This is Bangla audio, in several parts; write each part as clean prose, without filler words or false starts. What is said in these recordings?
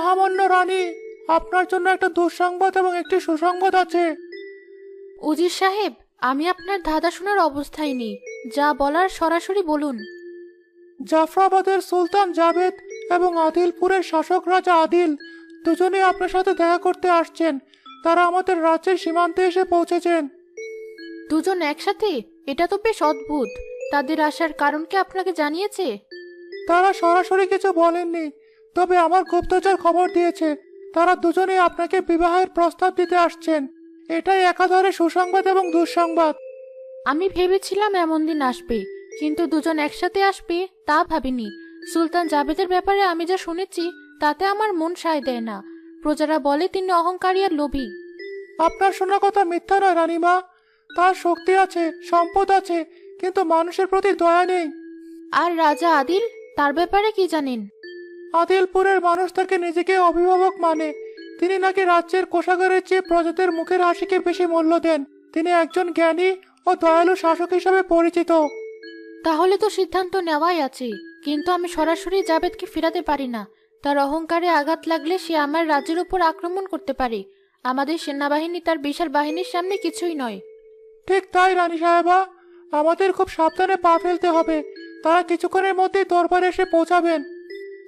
মহামান্য রানী, আপনার জন্য একটা দুঃসংবাদ এবং একটি সুসংবাদ আছে। উজির সাহেব, আমি আপনার ধাঁধা শোনার অবস্থায় নেই। যা বলার সরাসরি বলুন। জাফরাবাদের সুলতান জাবেদ এবং আদিলপুরের শাসক রাজা আদিল দুজনেই আপনার সাথে দেখা করতে আসছেন। তারা আমাদের রাজ্যের সীমান্তে এসে পৌঁছেছেন। দুজন একসাথে? এটা তো বেশ অদ্ভুত। তাদের আসার কারণ কি আপনাকে জানিয়েছে? তারা সরাসরি কিছু বলেননি, তবে আমার গুপ্তচর খবর দিয়েছে তারা দুজনেই আপনাকে বিবাহের প্রস্তাব দিতে আসছেন। এটাই একাধারে সুসংবাদ এবং দুঃসংবাদ। আমি ভেবেছিলাম এমন দিন আসবে, কিন্তু দুজন একসাথে আসবে তা ভাবিনি। সুলতান জাবেদের ব্যাপারে আমি যা শুনেছি তাতে আমার মন সায় দেয় না। প্রজারা বলে তিনি অহংকারী আর লোভী। আপনার শোনা কথা মিথ্যা নয় রানীমা। তার শক্তি আছে, সম্পদ আছে, কিন্তু মানুষের প্রতি দয়া নেই। আর রাজা আদিল, তার ব্যাপারে কি জানেন? আদিলপুরের মানুষ তাকে নিজেকে অভিভাবক মানে। তিনি নাকি রাজ্যের কোষাগারের চেয়ে প্রজাদের মুখের হাসিকে বেশি মূল্য দেন। তিনি একজন জ্ঞানী ও দয়ালু শাসক হিসেবে পরিচিত। তাহলে তো সিদ্ধান্ত নেওয়াই আছে, কিন্তু আমি সরাসরি জাবেদকে ফিরাতে পারি না। তার অহংকারে আঘাত লাগলে সে আমার রাজ্যের উপর আক্রমণ করতে পারে। আমাদের সেনাবাহিনী তার বিশাল বাহিনীর সামনে কিছুই নয়। ঠিক তাই রানী সাহেবা, আমাদের খুব সাবধানে পা ফেলতে হবে। তারা কিছুক্ষণের মধ্যেই দরবারে এসে পৌঁছাবেন।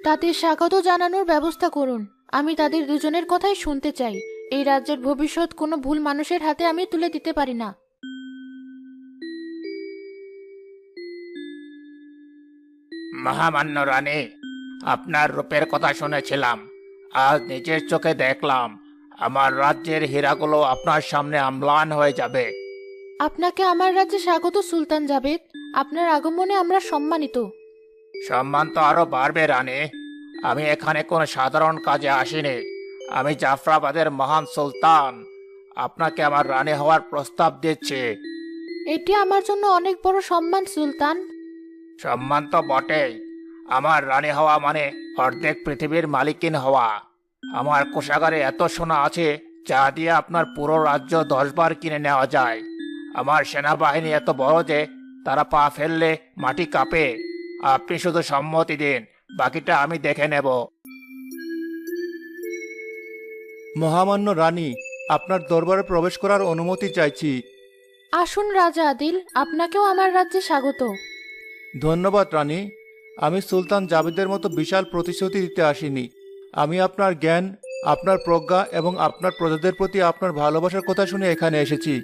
তাদের স্বাগত জানানোর ব্যবস্থা করুন। আমি তাদের দুজনের কথাই শুনতে চাই। এই রাজ্যের ভবিষ্যৎ কোনো ভুল মানুষের হাতে আমি তুলে দিতে পারি না। মহামান্য রানী, আপনার রূপের কথা শুনেছিলাম, আজ নিজের চোখে দেখলাম আমার রাজ্যের হীরাগুলো আপনার সামনে আম্লান হয়ে যাবে। আপনাকে আমার রাজ্যে স্বাগত সুলতান জাবেদ। আপনার আগমনে আমরা সম্মানিত। সম্মান তো আরো বাড়বে রানী। আমি এখানে কোনো সাধারণ কাজে আসিনি। আমি জাফরাবাদের মহান সুলতান। আপনাকে আমার রানী হওয়ার প্রস্তাব দিচ্ছি। এটি আমার জন্য অনেক বড় সম্মান সুলতান। সম্মান তো বটেই। আমার রানী হওয়া মানে অর্ধেক পৃথিবীর মালিকিন হওয়া। আমার কোষাগারে এত সোনা আছে যা দিয়ে আপনার পুরো রাজ্য 10 বার কিনে নেওয়া যায়। আমার সেনাবাহিনী এত বড় যে তারা পা ফেললে মাটি কাঁপে। আপনি শুধু সম্মতি দিন, বাকিটা আমি দেখে নেব। মহামান্য রানী, আপনার দরবারে প্রবেশ করার অনুমতি চাইছি। আসুন রাজা আদিল, আপনাকেও আমার রাজ্যে স্বাগত। ধন্যবাদ রানী। আমি সুলতান জাবেদের মতো বিশাল প্রতিশ্রুতি দিতে আসিনি। আমি আপনার জ্ঞান, আপনার প্রজ্ঞা এবং আপনার প্রজাদের প্রতি আপনার ভালোবাসার কথা শুনে এখানে এসেছি।